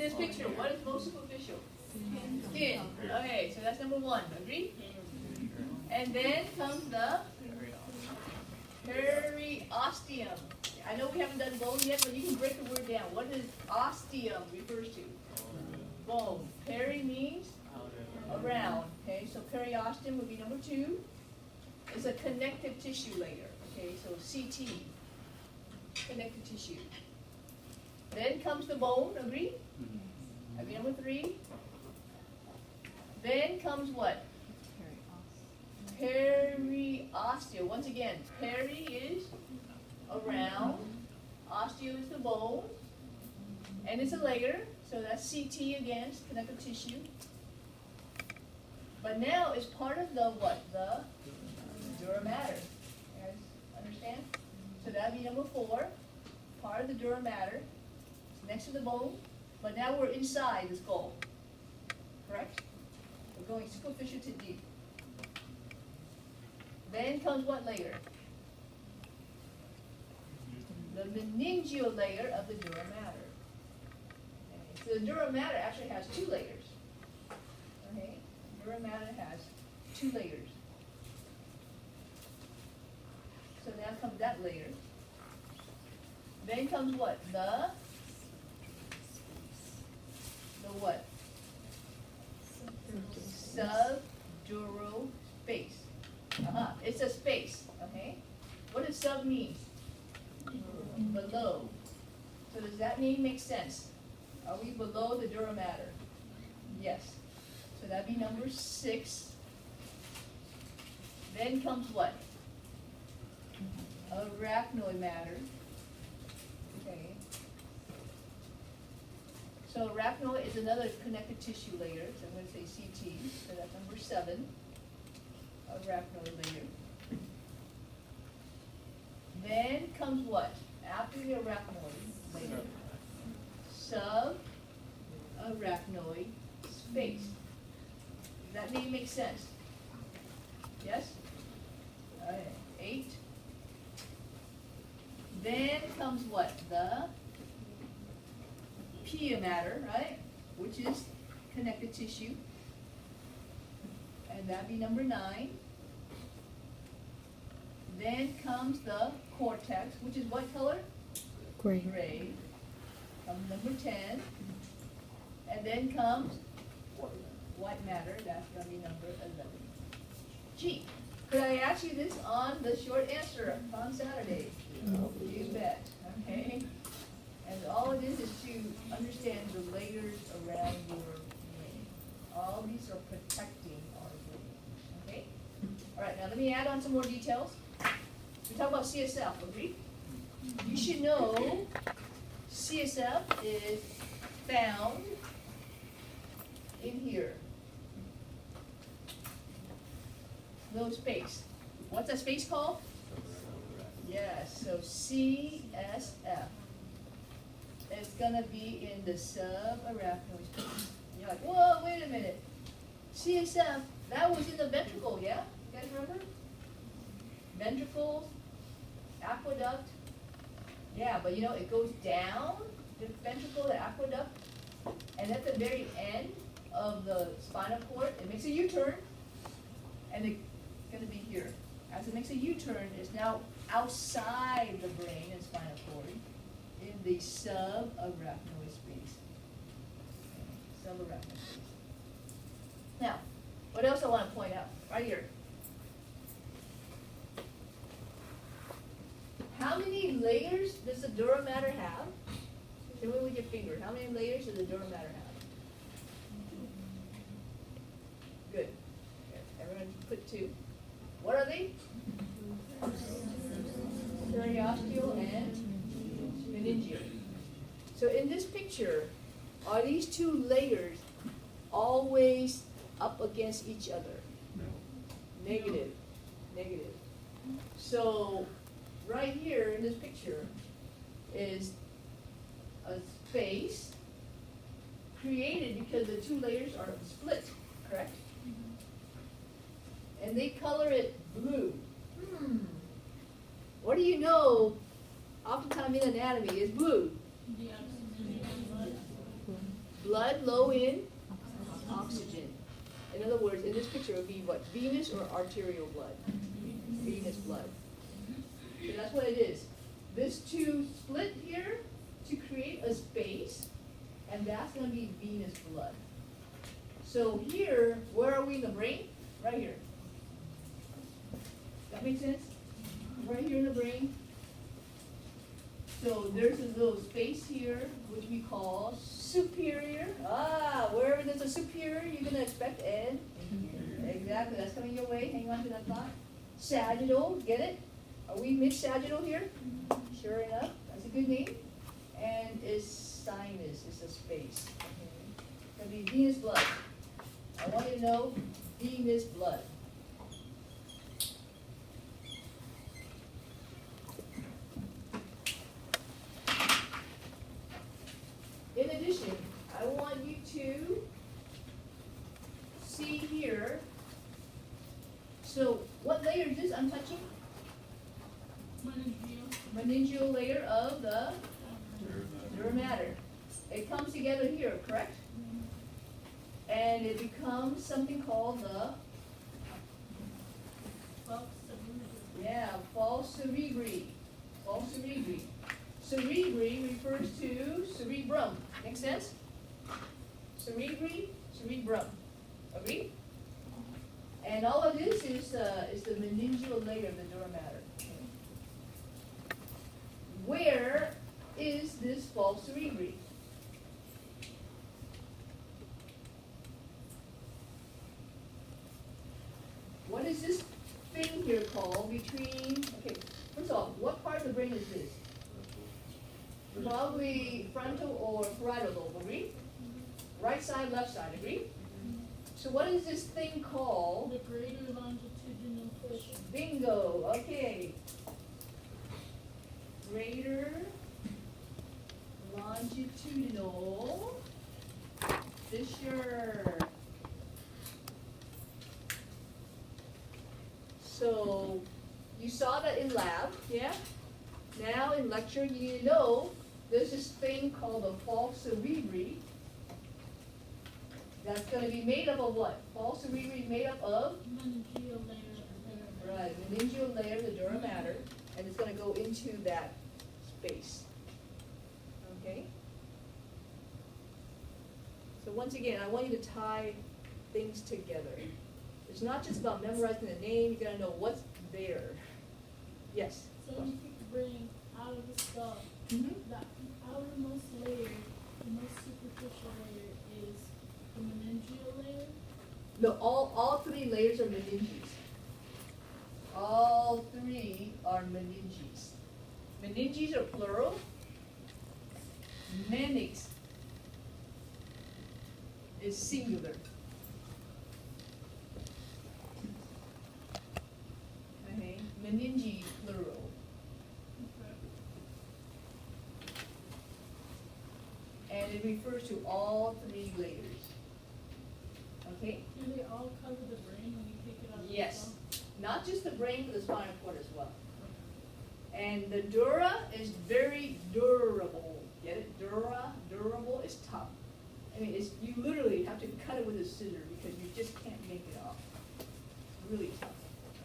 this picture, what is most superficial? Skin. Okay, so that's number one. Agree? And then comes the periosteum. I know we haven't done bone yet, but you can break the word down. What does osteum refers to? Bone. Peri means around. Okay, so periosteum would be number two. It's a connective tissue layer. Okay, so CT, connective tissue. Then comes the bone. Agree? That'd be number three. Then comes what? Periosteo. Once again, peri is around, osteo is the bone, and it's a layer, so that's CT again, it's connective tissue. But now it's part of the what? The dura mater. You guys understand? So that'd be number four, part of the dura mater. It's next to the bone, but now we're inside the skull. Correct? We're going superficial to deep. Then comes what layer? The meningeal layer of the dura mater. Okay. So the dura mater actually has two layers. Okay? Dura mater has two layers. So now comes that layer. Then comes what? The what? Subdural space. It's a space, okay? What does sub mean? Below. So does that mean make sense? Are we below the dura mater? Yes. So that'd be number six. Then comes what? Arachnoid matter. Okay. So arachnoid is another connective tissue layer. So I'm going to say CT. So that's number seven. Arachnoid layer. Then comes what? After the arachnoid layer, subarachnoid space. Does that name make sense? Yes? Alright, 8. Then comes what? The pia mater, right? Which is connective tissue. And that'd be number 9. Then comes the cortex, which is what color? Gray. Gray. Comes number 10. And then comes white matter, that's going to be number 11. Gee, could I ask you this on the short answer on Saturday? You bet, okay? And all it is to understand the layers around your brain. All these are protecting our brain, okay? All right, now let me add on some more details. We talk about CSF, agree? You should know CSF is found in here. Little space. What's that space called? Yes, so CSF. It's gonna be in the subarachnoid space. You're like, whoa, wait a minute. CSF, that was in the ventricle, yeah? You guys remember? Ventricles, aqueduct. Yeah, but you know, it goes down the ventricle, the aqueduct, and at the very end of the spinal cord, it makes a U-turn, and it's gonna be here. As it makes a U-turn, it's now outside the brain and spinal cord in the subarachnoid space. Subarachnoid space. Now, what else I want to point out? Right here. How many layers does the dura mater have? Show me with your finger. How many layers does the dura mater have? Good. Everyone put 2. What are they? Periosteal and meningeal. So in this picture, are these 2 layers always up against each other? No. Negative. Negative. So right here in this picture is a space created because the 2 layers are split, correct? And they color it blue. What do you know, oftentimes in anatomy, is blue? Blood low in oxygen. In other words, in this picture it would be what? Venous or arterial blood? Venous blood. So that's what it is. This two split here to create a space, and that's going to be venous blood. So here, where are we in the brain? Right here. That makes sense? Right here in the brain. So there's a little space here, which we call superior. Wherever there's a superior, you're going to expect N. Exactly, that's coming your way. Hang on to that thought. Sagittal, get it? Are we mid-sagittal here? Sure enough, that's a good name. And it's sinus, it's a space. It's going to be venous blood. I want you to know venous blood. In addition, I want you to see here, so what layer is this I'm touching? Meningeal layer of the dura mater. It comes together here, correct? And it becomes something called the false cerebri. False cerebri. Cerebri refers to cerebrum. Make sense? Cerebri, cerebrum. Agree? And all of this is the meningeal layer of the dura mater. Where is this false cerebri? What is this thing here called between, okay, first of all, what part of the brain is this? Probably frontal or parietal lobe, agree? Right side, left side, agree? So what is this thing called? The greater longitudinal fissure. Bingo, okay. Greater longitudinal fissure. So you saw that in lab, yeah? Now in lecture you need to know there's this thing called a false cerebri that's going to be made up of what? False cerebri made up of? Meningeal layer. Right, meningeal layer, the dura mater, and it's going to go into that space. Okay? So once again, I want you to tie things together. It's not just about memorizing the name, you gotta know what's there. Yes? So when you take the brain out of the skull, Mm-hmm. the outermost layer, the most superficial layer is the meningeal layer. No, all three layers are meninges. All three are meninges. Meninges are plural. Meninx is singular. Okay, meninge plural. And it refers to all three layers. Okay? Do they all cover the brain when you take it out of the Yes. skull? Not just the brain, but the spinal cord as well. And the dura is very durable. Get it? Durable is tough. I mean, you literally have to cut it with a scissor because you just can't make it off. Really tough.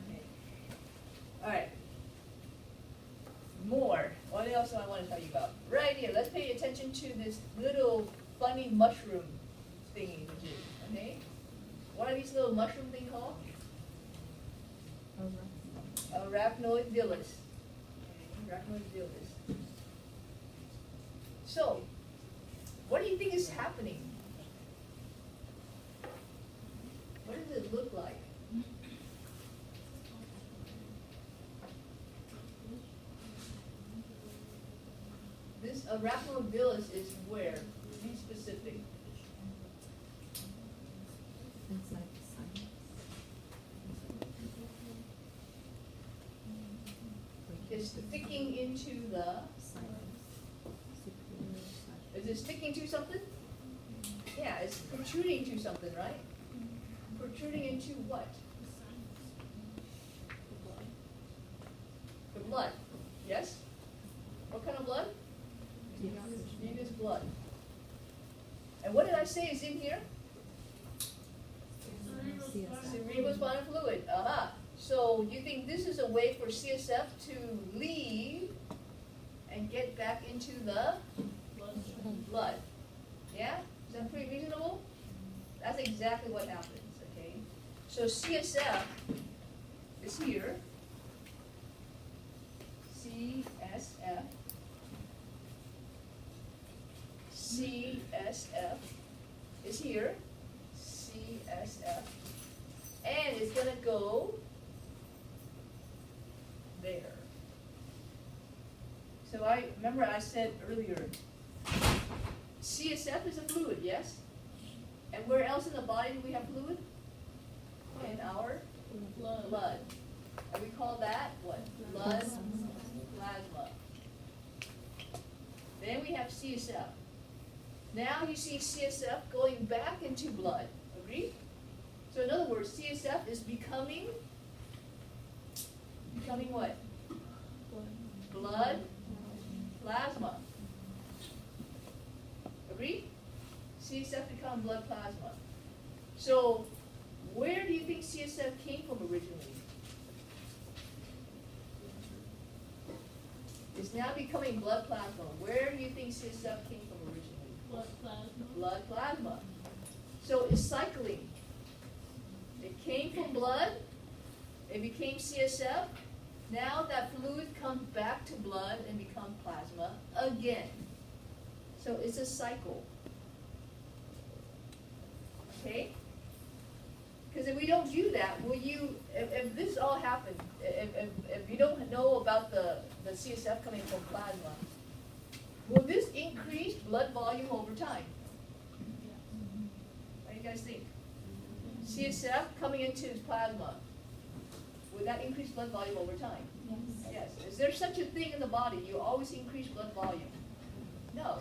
Okay. All right. More. What else do I want to tell you about? Right here. Let's pay attention to this little funny mushroom thingy. Okay. What are these little mushroom things called? Arachnoidelis. Arachnoidelis. So, what do you think is happening? What does it look like? This arachnoidelis is where? Be specific. Inside the sinus. It's sticking into the, is it sticking to something? Yeah, it's protruding to something, right? Protruding into what? The blood. Yes? What kind of blood? Venous blood. And what did I say is in here? CSF. Cerebrospinal fluid, So you think this is a way for CSF to leave and get back into the blood? Yeah? Is that pretty reasonable? That's exactly what happens, okay? So CSF is here. CSF. CSF is here. CSF. And it's gonna go there. So I remember I said earlier, CSF is a fluid, yes? And where else in the body do we have fluid? In our blood. And we call that what? Blood plasma. Then we have CSF. Now you see CSF going back into blood. Agree? So in other words, CSF is becoming what? Blood plasma. Agree? CSF become blood plasma. So where do you think CSF came from originally? It's now becoming blood plasma. Where do you think CSF came from originally? Blood plasma. Blood plasma. So it's cycling. It came from blood, it became CSF, now that fluid comes back to blood and becomes plasma again. So it's a cycle. Okay? Because if we don't do that, will you, if this all happened, if you don't know about the CSF coming from plasma, will this increase blood volume over time? What do you guys think? CSF coming into plasma, would that increase blood volume over time? Yes. Is there such a thing in the body? You always increase blood volume? No.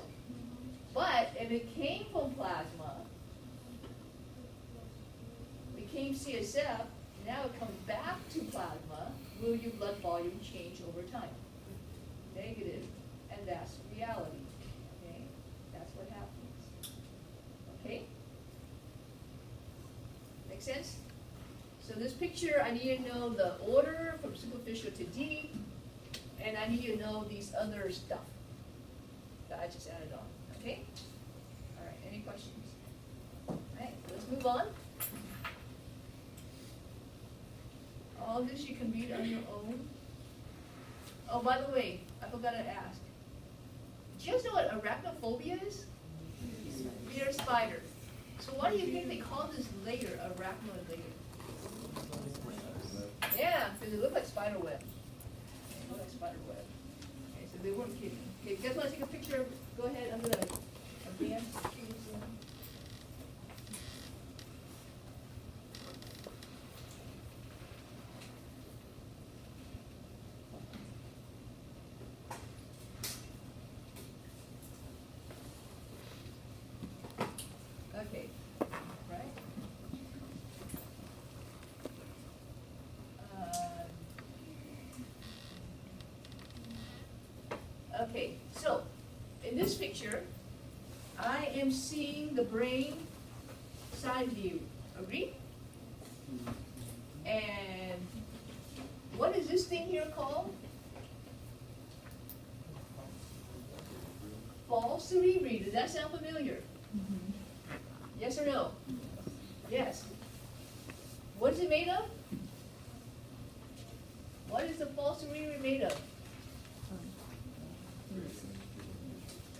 But if it came from plasma, became CSF, now it comes back to plasma, will your blood volume change over time? Negative, and that's reality. Okay? That's what happens. Okay? Make sense? So this picture, I need you to know the order from superficial to deep, and I need you to know these other stuff that I just added on. Okay? All right, any questions? All right, let's move on. All this you can read on your own. Oh, by the way, I forgot to ask. Do you guys know what arachnophobia is? Fear of spiders. So why do you think they call this layer arachnoid layer? Yeah, because it looked like spider web. It looked like spider web. Okay, so they weren't kidding. Okay, you guys want to take a picture? Go ahead. I'm gonna advance. Okay, right? Okay, so in this picture, I am seeing the brain side view. Agree? And what is this thing here called? False cerebri. Does that sound familiar? Yes or no? Yes. What is it made of? What is the false cerebri made of?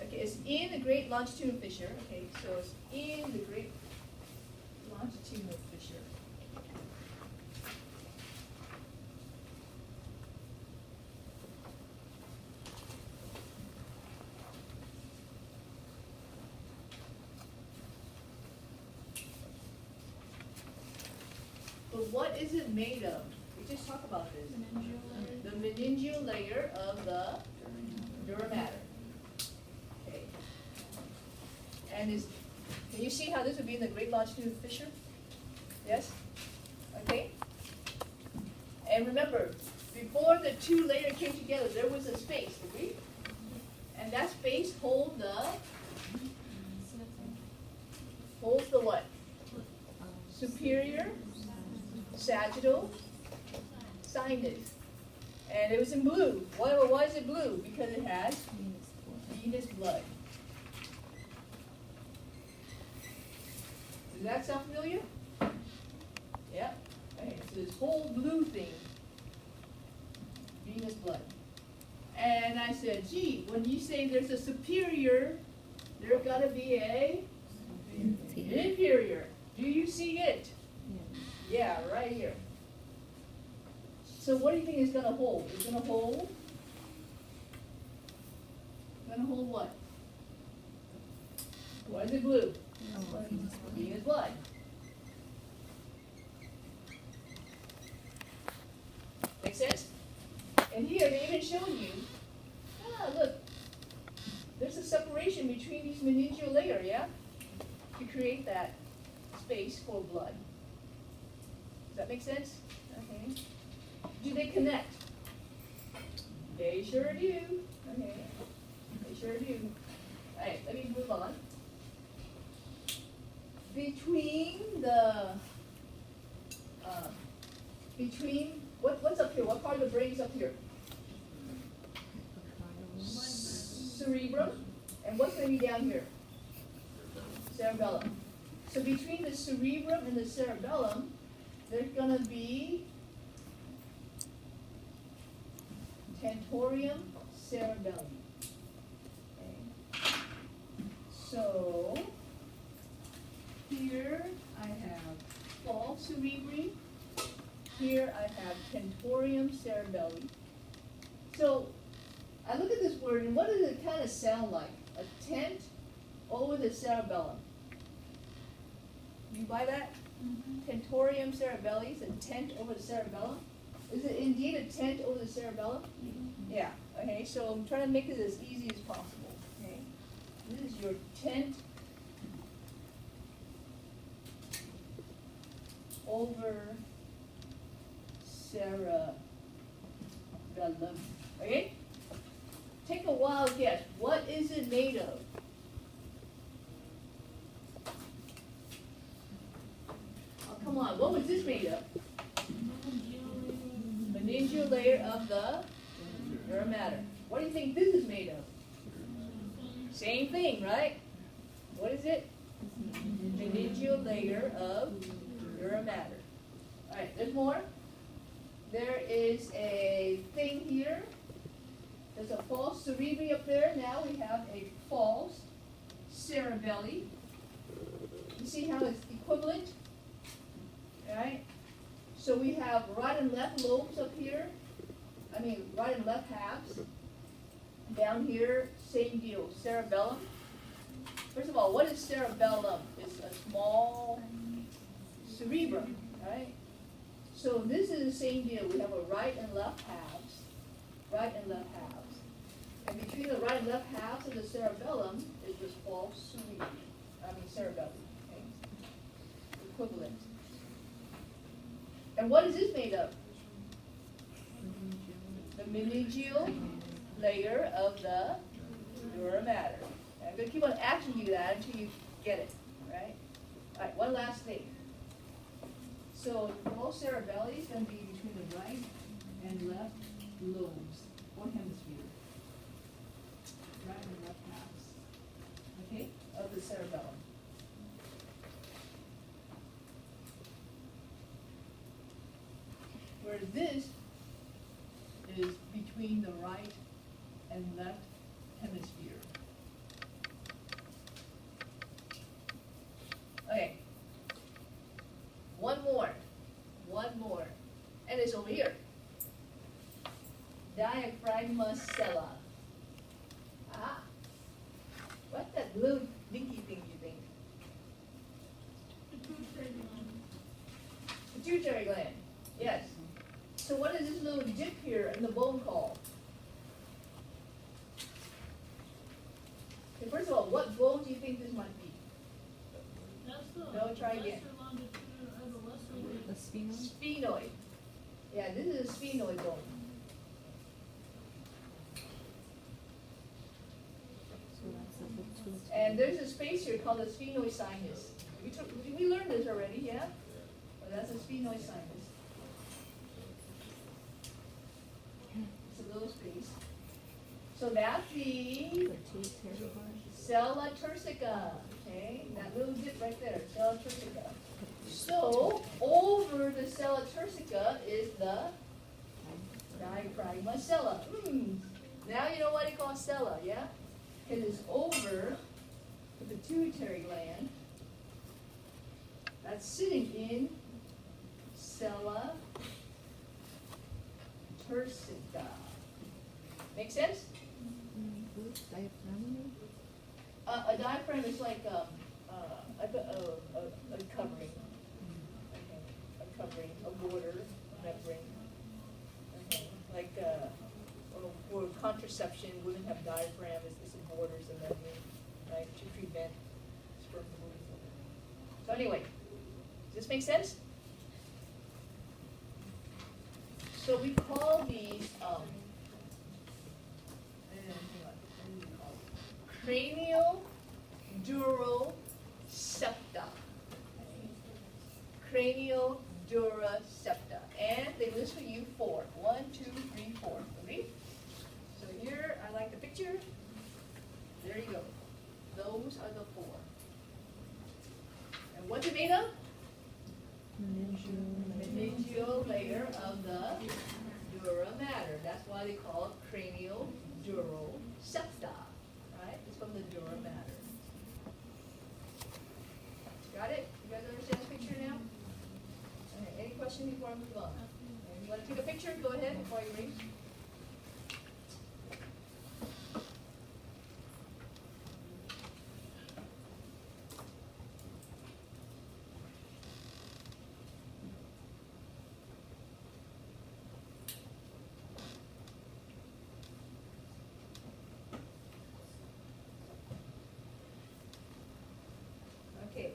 Okay, it's in the great longitudinal fissure. Okay, so it's in the great longitudinal fissure. But what is it made of? We just talked about this. The meningeal layer of the dura mater. Okay. And can you see how this would be in the great longitudinal fissure? Yes? Okay? And remember, before the two layers came together, there was a space, agree? And that space hold the holds the what? Superior, sagittal, sinus. And it was in blue. Why is it blue? Because it has venous blood. Does that sound familiar? Yeah. Okay, so this whole blue thing, venous blood. And I said, gee, when you say there's a superior, there's got to be a inferior. Do you see it? Yeah, right here. So what do you think it's going to hold? It's going to hold? Going to hold what? Why is it blue? Venous blood. Make sense? And here they even show you, look, there's a separation between these meningeal layer, yeah? To create that space for blood. Does that make sense? Okay. Do they connect? They sure do. Okay. They sure do. All right, let me move on. What's up here? What part of the brain is up here? Cerebrum. And what's going to be down here? Cerebellum. So between the cerebrum and the cerebellum, there's going to be tentorium cerebelli. Okay. So here I have false cerebri. Here I have tentorium cerebelli. So I look at this word, and what does it kind of sound like? A tent over the cerebellum. You buy that? Mm-hmm. Tentorium cerebelli is a tent over the cerebellum. Is it indeed a tent over the cerebellum? Mm-hmm. Yeah. Okay. So I'm trying to make it as easy as possible. Okay. This is your tent over cerebellum. Okay? Take a wild guess. What is it made of? Oh, come on. What was this made of? Meningeal layer of the neural matter. What do you think this is made of? Same thing, right? What is it? Meningeal layer of neural matter. All right, there's more. There is a thing here. There's a false cerebri up there. Now we have a false cerebelli. You see how it's equivalent? All right? So we have right and left lobes up here. Right and left halves. Down here, same deal, cerebellum. First of all, what is cerebellum? It's a small cerebrum, right? So this is the same deal. We have a right and left halves. Right and left halves. And between the right and left halves of the cerebellum is this false cerebellum. Okay? Equivalent. And what is this made of? The meningeal layer of the neural matter. I'm going to keep on asking you that until you get it, right? All right, one last thing. So the false cerebelli is going to be between the right and left lobes, or hemisphere. Right and left halves, okay, of the cerebellum. Whereas this is between the right and left hemisphere. Okay. One more. And it's over here. Diaphragmacella. Ah. What's that blue dinky thing you think? Pituitary gland. Yes. So what is this little dip here in the bone called? Okay, first of all, what bone do you think this might be? No, try again. The sphenoid? Sphenoid. Yeah, this is a sphenoid bone. So that's a pituitary. And there's a space here called the sphenoid sinus. We learned this already, yeah? Well, that's a sphenoid sinus. It's a little space. So that's the sella turcica, okay? That little dip right there, sella turcica. So, over the sella turcica is the diaphragma sella. Now you know why they call it sella, yeah? Because it's over the pituitary gland. That's sitting in sella turcica. Make sense? A diaphragm is like a covering, okay, a covering, a border, a membrane. Okay. Like for contraception, women have diaphragm, it's a borders a membrane, right, to prevent sperm from moving forward. So anyway, does this make sense? So we call these cranial dural septa. Cranial dura septa. And they list for you 4. 1, 2, 3, 4. Agree? So here, I like the picture. There you go. Those are the 4. And what's it made of? Meningeal layer of the dura mater. That's why they call it cranial dural septa. Right? It's from the dura mater. Got it? You guys understand the picture now? Okay, any questions before I move on? Okay, you want to take a picture? Go ahead before you read. Okay.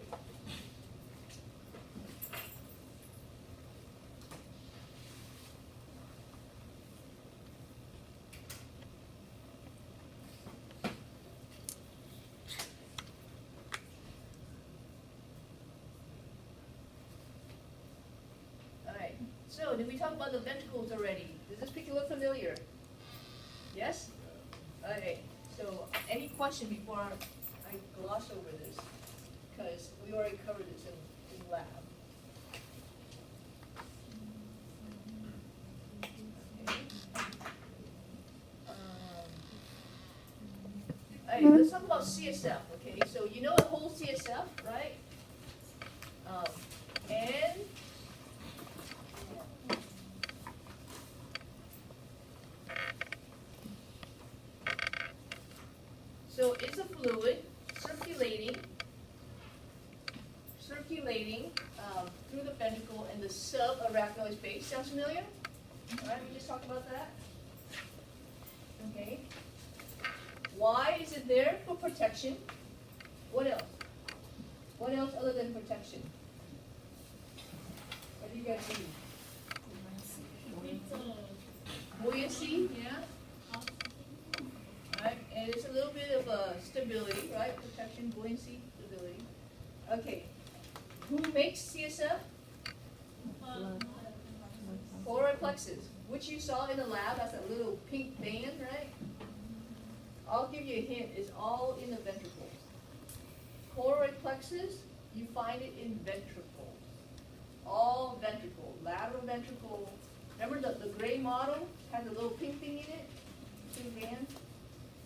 All right. So, did we talk about the ventricles already? Does this picture look familiar? Yes? Okay. So, any question before I gloss over this? Because we already covered this in lab. Okay. All right, let's talk about CSF, okay? So you know the whole CSF, right? And so it's a fluid circulating through the ventricle in the subarachnoid space. Sounds familiar? All right, we just talked about that. Okay. Why is it there? For protection. What else? What else other than protection? What do you guys see? Buoyancy, yeah. Right, and it's a little bit of stability, right? Protection, buoyancy, stability. Okay. Who makes CSF? Choroid plexus, which you saw in the lab. That's a little pink band, right? I'll give you a hint. It's all in the ventricles. Choroid plexus, you find it in ventricles. All ventricle, lateral ventricle. Remember the gray model had the little pink thing in it? Pink band?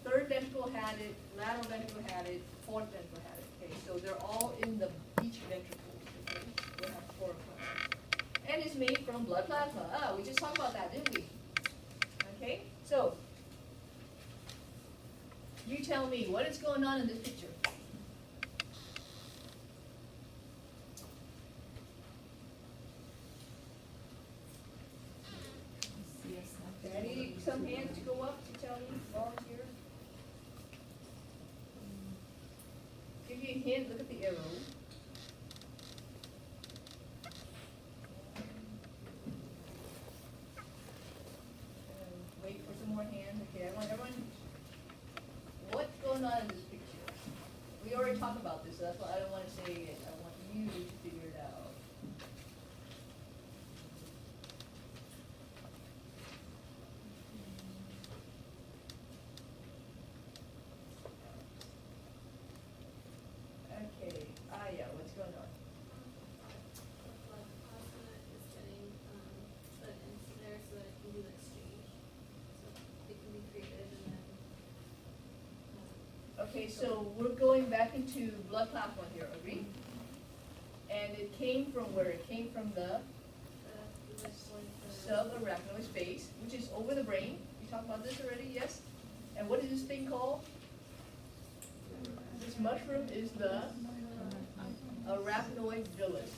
Third ventricle had it, lateral ventricle had it, fourth ventricle had it. Okay, so they're all in each ventricle. Okay, they have choroid plexus. And it's made from blood plasma. We just talked about that, didn't we? Okay, so you tell me, what is going on in this picture? I need some hands to go up to tell me, volunteer. Give you a hint, look at the arrow. Wait for some more hands. Okay, I want everyone. What's going on in this picture? We already talked about this, so that's why I don't want to say it. I want Okay, so we're going back into blood plasma here, agree? And it came from where? It came from the subarachnoid space, which is over the brain. We talked about this already, yes? And what is this thing called? This mushroom is the arachnoid villus.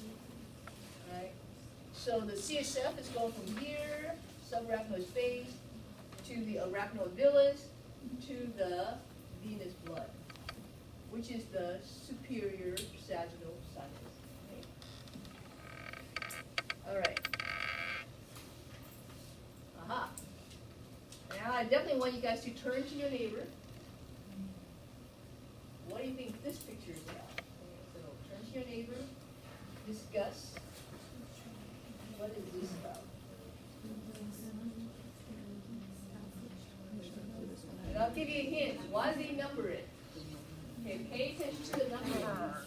Right? So the CSF is going from here, subarachnoid space, to the arachnoid villus, to the venous blood, which is the superior sagittal sinus. Okay? All right. Aha. Now I definitely want you guys to turn to your neighbor. What do you think this picture is about? Okay, so turn to your neighbor, discuss. What is this about? And I'll give you a hint. Why do they number it? Okay, pay attention to the number.